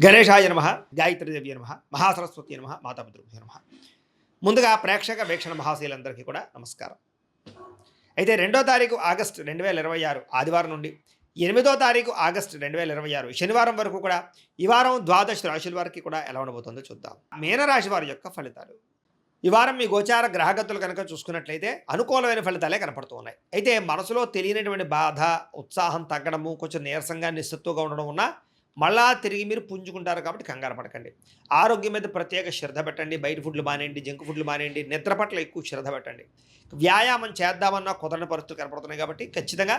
గణేశాయ నమః, గాయత్రీదేవి నమః, మహాసరస్వతి నమః, మాతాపితృభ్యో నమః. ముందుగా ప్రేక్షక వీక్షణ మహాశీలందరికీ కూడా నమస్కారం. అయితే 2వ తారీఖు ఆగస్టు 2026 ఆదివారం నుండి 8వ తారీఖు ఆగస్టు 2026 శనివారం వరకు కూడా ఈ వారం ద్వాదశ రాశుల వారికి కూడా ఎలా ఉండబోతుందో చూద్దాం. మీనరాశి వారి యొక్క ఫలితాలు. ఈ వారం మీ గోచార గ్రహగతులు కనుక చూసుకున్నట్లయితే అనుకూలమైన ఫలితాలే కనపడుతూ ఉన్నాయి. అయితే మనసులో తెలియనటువంటి బాధ, ఉత్సాహం తగ్గడము, కొంచెం నీరసంగా నిస్సత్తుగా ఉండడం ఉన్న మళ్ళా తిరిగి మీరు పుంజుకుంటారు కాబట్టి కంగారు పడకండి. ఆరోగ్యం మీద ప్రత్యేక శ్రద్ధ పెట్టండి. బయట ఫుడ్లు మానేయండి, జంక్ ఫుడ్లు మానేయండి, నిద్ర పట్ల ఎక్కువ శ్రద్ధ పెట్టండి. వ్యాయామం చేద్దామన్నా కుదరని పరిస్థితులు కనపడుతున్నాయి కాబట్టి ఖచ్చితంగా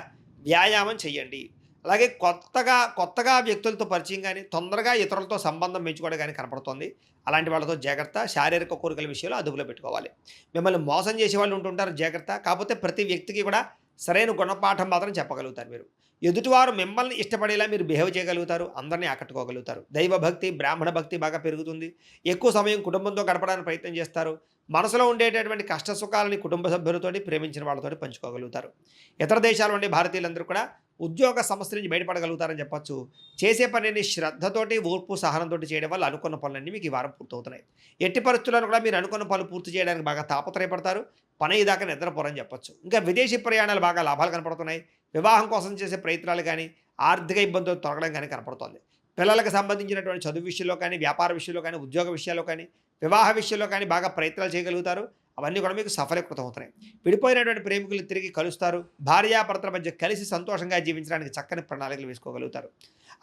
వ్యాయామం చేయండి. అలాగే కొత్తగా వ్యక్తులతో పరిచయం కానీ, తొందరగా ఇతరులతో సంబంధం పెంచుకోవడం కానీ కనపడుతుంది. అలాంటి వాళ్ళతో జాగ్రత్త. శారీరక కోరికల విషయంలో అదుపులో పెట్టుకోవాలి. మిమ్మల్ని మోసం చేసే వాళ్ళు ఉంటుంటారు, జాగ్రత్త. కాకపోతే ప్రతి వ్యక్తికి కూడా సరైన గుణపాఠం మాత్రం చెప్పగలుగుతారు మీరు. ఎదుటివారు మిమ్మల్ని ఇష్టపడేలా మీరు బిహేవ్ చేయగలుగుతారు, అందరినీ ఆకట్టుకోగలుగుతారు. దైవభక్తి, బ్రాహ్మణ భక్తి బాగా పెరుగుతుంది. ఎక్కువ సమయం కుటుంబంతో గడపడానికి ప్రయత్నం చేస్తారు. మనసులో ఉండేటటువంటి కష్ట సుఖాలని కుటుంబ సభ్యులతోటి, ప్రేమించిన వాళ్ళతోటి పంచుకోగలుగుతారు. ఇతర దేశాల నుండి భారతీయులందరూ కూడా ఉద్యోగ సమస్య నుంచి బయటపడగలుగుతారని చెప్పొచ్చు. చేసే పనిని శ్రద్ధతోటి, ఓర్పు సహనంతో చేయడం వల్ల అనుకున్న పనులన్నీ మీకు ఈ వారం పూర్తవుతున్నాయి. ఎట్టి పరిస్థితుల్లో కూడా మీరు అనుకున్న పనులు పూర్తి చేయడానికి బాగా తాపత్రయపడతారు. పని ఇదాకా నిద్రపోరని చెప్పొచ్చు. ఇంకా విదేశీ ప్రయాణాలు బాగా లాభాలు కనపడుతున్నాయి. వివాహం కోసం చేసే ప్రయత్నాలు కానీ, ఆర్థిక ఇబ్బందులు తొలగడం కానీ కనపడుతోంది. పిల్లలకు సంబంధించినటువంటి చదువు విషయంలో కానీ, వ్యాపార విషయంలో కానీ, ఉద్యోగ విషయాల్లో కానీ, వివాహ విషయంలో కానీ బాగా ప్రయత్నాలు చేయగలుగుతారు. అవన్నీ కూడా మీకు సఫలీకృతం అవుతున్నాయి. విడిపోయినటువంటి ప్రేమికులు తిరిగి కలుస్తారు. భార్యాభర్తల మధ్య కలిసి సంతోషంగా జీవించడానికి చక్కని ప్రణాళికలు వేసుకోగలుగుతారు.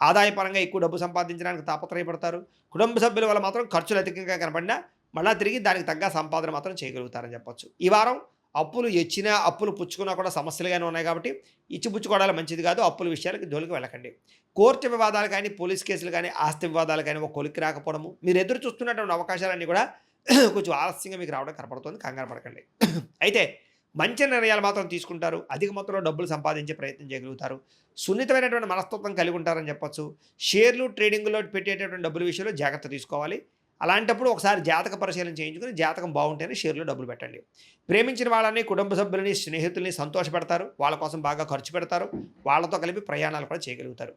ఆదాయపరంగా ఎక్కువ డబ్బు సంపాదించడానికి తాపత్రయపడతారు. కుటుంబ సభ్యుల వల్ల మాత్రం ఖర్చులు అధికంగా కనపడినా మళ్ళీ తిరిగి దానికి తగ్గ సంపాదన మాత్రం చేయగలుగుతారని చెప్పొచ్చు. ఈ వారం అప్పులు ఇచ్చినా, అప్పులు పుచ్చుకున్నా కూడా సమస్యలుగానే ఉన్నాయి కాబట్టి ఇచ్చిపుచ్చుకోవడాలు మంచిది కాదు. అప్పుల విషయాలకి జోలికి వెళ్ళకండి. కోర్టు వివాదాలు కానీ, పోలీస్ కేసులు కానీ, ఆస్తి వివాదాలు కానీ ఒక కొలిక్కి రాకపోవడము, మీరు ఎదురు చూస్తున్నటువంటి అవకాశాలన్నీ కూడా కొంచెం ఆలస్యంగా మీకు రావడం కనపడుతుంది. కంగారు పడకండి. అయితే మంచి నిర్ణయాలు మాత్రం తీసుకుంటారు. అధిక మొత్తంలో డబ్బులు సంపాదించే ప్రయత్నం చేయగలుగుతారు. సున్నితమైనటువంటి మనస్తత్వం కలిగి ఉంటారని చెప్పొచ్చు. షేర్లు, ట్రేడింగ్లో పెట్టేటటువంటి డబ్బుల విషయంలో జాగ్రత్త తీసుకోవాలి. అలాంటప్పుడు ఒకసారి జాతక పరిశీలన చేయించుకుని జాతకం బాగుంటేనే షేర్లో డబ్బులు పెట్టండి. ప్రేమించిన వాళ్ళని, కుటుంబ సభ్యులని, స్నేహితుల్ని సంతోషపెడతారు. వాళ్ళ కోసం బాగా ఖర్చు పెడతారు. వాళ్ళతో కలిపి ప్రయాణాలు కూడా చేయగలుగుతారు.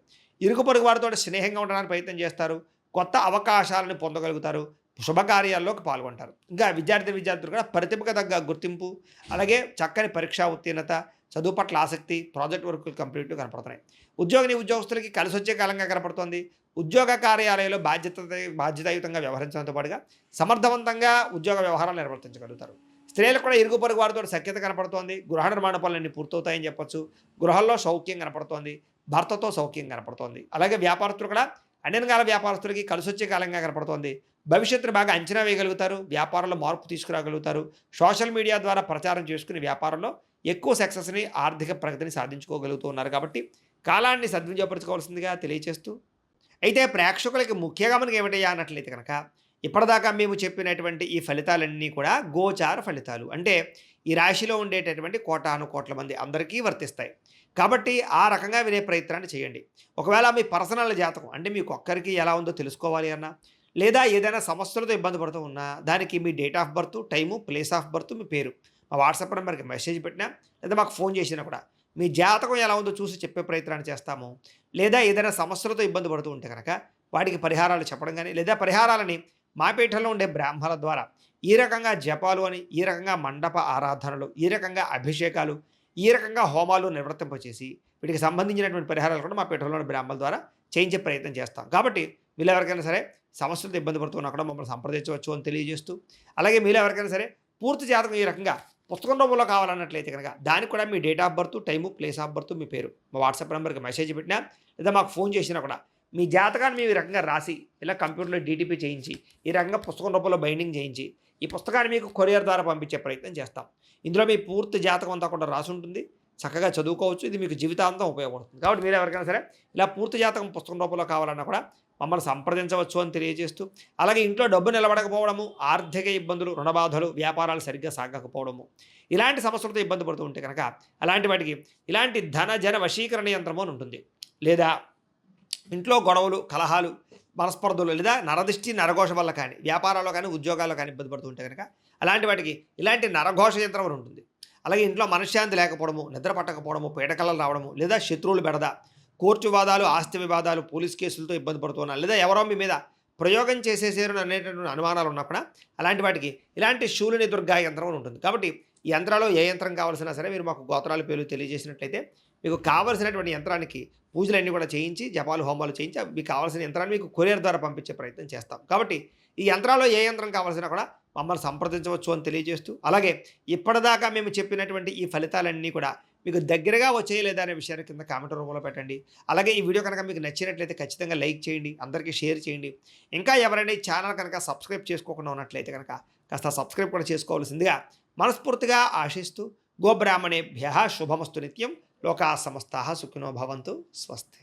ఇరుగు పొరుగు వారితో స్నేహంగా ఉండడానికి ప్రయత్నం చేస్తారు. కొత్త అవకాశాలను పొందగలుగుతారు. శుభకార్యాల్లోకి పాల్గొంటారు. ఇంకా విద్యార్థులు కూడా ప్రతిభకు తగ్గ గుర్తింపు, అలాగే చక్కని పరీక్షా ఉత్తీర్ణత, చదువు పట్ల ఆసక్తి, ప్రాజెక్ట్ వర్కులు కంప్లీట్గా కనపడుతున్నాయి. ఉద్యోగస్తులకి కలిసి వచ్చే కాలంగా కనపడుతోంది. ఉద్యోగ కార్యాలయంలో బాధ్యతాయుతంగా వ్యవహరించడంతో పాటుగా సమర్థవంతంగా ఉద్యోగ వ్యవహారాలు నిర్వర్తించగలుగుతారు. స్త్రీలకు కూడా ఇరుగు పొరుగు వారితో సఖ్యత కనపడుతోంది. గృహ నిర్మాణ పనులన్నీ పూర్తవుతాయని చెప్పొచ్చు. గృహంలో సౌఖ్యం కనపడుతోంది. భర్తతో సౌఖ్యం కనపడుతోంది. అలాగే వ్యాపారస్తులు కూడా అన్ని రకాల వ్యాపారస్తులకి కలిసి వచ్చే కాలంగా కనపడుతోంది. భవిష్యత్తును బాగా అంచనా వేయగలుగుతారు. వ్యాపారంలో మార్పు తీసుకురాగలుగుతారు. సోషల్ మీడియా ద్వారా ప్రచారం చేసుకుని వ్యాపారంలో ఎక్కువ సక్సెస్ని, ఆర్థిక ప్రగతిని సాధించుకోగలుగుతూ ఉన్నారు. కాబట్టి కాలాన్ని సద్వినియోగపరచుకోవాల్సిందిగా తెలియజేస్తూ, అయితే ప్రేక్షకులకి ముఖ్యంగా మనకి ఏమిటయ్యా అన్నట్లయితే కనుక, ఇప్పటిదాకా మేము చెప్పినటువంటి ఈ ఫలితాలన్నీ కూడా గోచార ఫలితాలు. అంటే ఈ రాశిలో ఉండేటటువంటి కోటాను కోట్ల మంది అందరికీ వర్తిస్తాయి. కాబట్టి ఆ రకంగా వినే ప్రయత్నాన్ని చేయండి. ఒకవేళ మీ పర్సనల్ జాతకం అంటే మీకు ఒక్కరికి ఎలా ఉందో తెలుసుకోవాలి అన్నా, లేదా ఏదైనా సమస్యలతో ఇబ్బంది పడుతూ ఉన్నా, దానికి మీ date of birth, time, place of birth, మీ పేరు మా వాట్సాప్ నెంబర్కి మెసేజ్ పెట్టినా, లేదా మాకు ఫోన్ చేసినా కూడా మీ జాతకం ఎలా ఉందో చూసి చెప్పే ప్రయత్నాన్ని చేస్తాము. లేదా ఏదైనా సమస్యలతో ఇబ్బంది పడుతూ ఉంటే కనుక వాటికి పరిహారాలు చెప్పడం కానీ, లేదా పరిహారాలని మా పీఠంలో ఉండే బ్రాహ్మణుల ద్వారా ఈ రకంగా జపాలు అని, ఈ రకంగా మండప ఆరాధనలు, ఈ రకంగా అభిషేకాలు, ఈ రకంగా హోమాలు నిర్వర్తింపచేసి వీటికి సంబంధించినటువంటి పరిహారాలు కూడా మా పీఠంలోని బ్రాహ్మణుల ద్వారా చేయించే ప్రయత్నం చేస్తాం. కాబట్టి మీరు ఎవరికైనా సరే సమస్యలతో ఇబ్బంది పడుతున్నా కూడా మమ్మల్ని సంప్రదించవచ్చు అని తెలియజేస్తూ, అలాగే మీరు ఎవరికైనా సరే పూర్తి జాతకం ఈ రకంగా పుస్తకం రూపంలో కావాలన్నట్లయితే కనుక దానికి కూడా మీ date of birth, time, place of birth, మీ పేరు మా వాట్సాప్ నెంబర్కి మెసేజ్ పెట్టినా, లేదా మాకు ఫోన్ చేసినా కూడా మీ జాతకాన్ని మేము ఈ రకంగా రాసి ఇలా కంప్యూటర్లో డీటీపీ చేయించి, ఈ రకంగా పుస్తకం రూపంలో బైండింగ్ చేయించి ఈ పుస్తకాన్ని మీకు కొరియర్ ద్వారా పంపించే ప్రయత్నం చేస్తాం. ఇందులో మీ పూర్తి జాతకం అంతా కూడా రాసి ఉంటుంది. చక్కగా చదువుకోవచ్చు. ఇది మీకు జీవితాంతం ఉపయోగపడుతుంది. కాబట్టి మీరు ఎవరికైనా సరే ఇలా పూర్తి జాతకం పుస్తకం రూపంలో కావాలన్నా కూడా మమ్మల్ని సంప్రదించవచ్చు అని తెలియజేస్తూ, అలాగే ఇంట్లో డబ్బు నిలబడకపోవడము, ఆర్థిక ఇబ్బందులు, రుణబాధలు, వ్యాపారాలు సరిగ్గా సాగకపోవడము, ఇలాంటి సమస్యలతో ఇబ్బంది పడుతూ ఉంటే కనుక అలాంటి వాటికి ఇలాంటి ధన జన వశీకరణ యంత్రము అని ఉంటుంది. లేదా ఇంట్లో గొడవలు, కలహాలు, మనస్పర్ధలు, లేదా నరదిష్టి, నరఘోష వల్ల కానీ, వ్యాపారాల్లో కానీ, ఉద్యోగాల్లో కానీ ఇబ్బంది పడుతూ ఉంటే కనుక అలాంటి వాటికి ఇలాంటి నరఘోష యంత్రం అని ఉంటుంది. అలాగే ఇంట్లో మనశ్శాంతి లేకపోవడము, నిద్ర పట్టకపోవడము, పీడకలలు రావడము, లేదా శత్రువులు బెడద, కోర్టు వివాదాలు, ఆస్తి వివాదాలు, పోలీస్ కేసులతో ఇబ్బంది పడుతున్నా, లేదా ఎవరో మీ మీద ప్రయోగం చేసేసారు అనేటటువంటి అనుమానాలు ఉన్నా కూడా అలాంటి వాటికి ఇలాంటి శూలిని దుర్గా యంత్రం అని ఉంటుంది. కాబట్టి ఈ యంత్రాల్లో ఏ యంత్రం కావాల్సినా సరే మీరు మాకు గోత్రాల పేర్లు తెలియజేసినట్లయితే మీకు కావాల్సినటువంటి యంత్రానికి పూజలన్నీ కూడా చేయించి, జపాలు, హోమాలు చేయించి మీకు కావాల్సిన యంత్రాన్ని మీకు కొరియర్ ద్వారా పంపించే ప్రయత్నం చేస్తాం. కాబట్టి ఈ యంత్రాల్లో ఏ యంత్రం కావాల్సినా కూడా మమ్మల్ని సంప్రదించవచ్చు అని తెలియజేస్తూ, అలాగే ఇప్పటిదాకా మేము చెప్పినటువంటి ఈ ఫలితాలన్నీ కూడా మీకు దగ్గరగా వచ్చాయి లేదా అనే విషయాన్ని కింద కామెంట్ రూపంలో పెట్టండి. అలాగే ఈ వీడియో కనుక మీకు నచ్చినట్లయితే ఖచ్చితంగా లైక్ చేయండి, అందరికీ షేర్ చేయండి. ఇంకా ఎవరైనా ఈ ఛానల్ కనుక సబ్స్క్రైబ్ చేసుకోకుండా ఉన్నట్లయితే కనుక కాస్త సబ్స్క్రైబ్ కూడా చేసుకోవాల్సిందిగా మనస్ఫూర్తిగా ఆశిస్తూ, గోబ్రాహ్మణేభ్యః శుభమస్తు నిత్యం, లోకా సమస్తాః సుఖినో భవంతు, స్వస్తి.